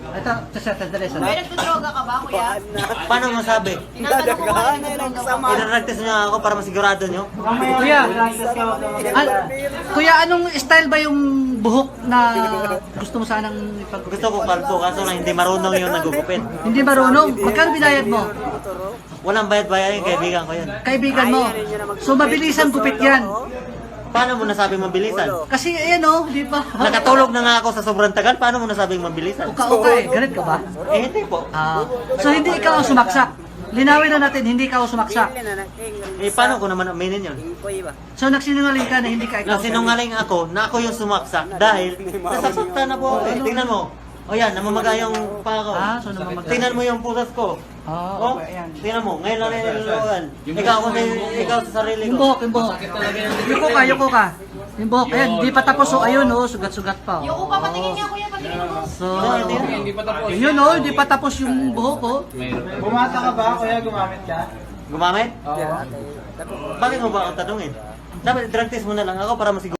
Ito, sandali. May nagdodroga ka ba, kuya? Paano masabi? Tinatanong ko kung nagdodroga ka. Inaragtas niyo ako para masigurado niyo. Kuya, anong style ba yung buhok na gusto mo sanang Gusto ko kalpo, kaso lang hindi marunong yung nagugupit. Hindi marunong? Magkano binayad mo? Walang bayad-bayad yung kaibigan ko yan. Kaibigan mo. So, mabilisan gupit yan. Paano mo nasabing mabilisan? Kasi, ayan o, di ba? Nakatulog na nga ako sa sobrang tagal, paano mo nasabing mabilisan? Uka-uka eh. Galit ka ba? Eh, hindi po. So, hindi ikaw ang sumaksak. Linawin na natin, hindi ikaw ang sumaksak. Eh, paano ko naman aminin yun? So, nagsinungaling ka na hindi ka ikaw. Nasinungaling ako na ako yung sumaksak dahil nasasaktan na po ako. Eh, tingnan mo. O yan, namamaga yung pa ako. So namamaga. Tingnan mo yung pusas ko. Oh, tingnan mo, ngayon lang niluluan. Ikaw sa sarili Yung ko. buhok, yung buhok. Yuko ka. Yung buhok, ayan, hindi pa tapos. So, ayun o, sugat-sugat pa. Yung upa, patingin niya, kuya, patingin mo. So, yun o, hindi pa tapos yung buhok o. Bumata ka ba, kuya? Gumamit ka? Gumamit? Oo. Bakit mo ba ako tanungin? Dapat drug test mo na lang ako para masiguro.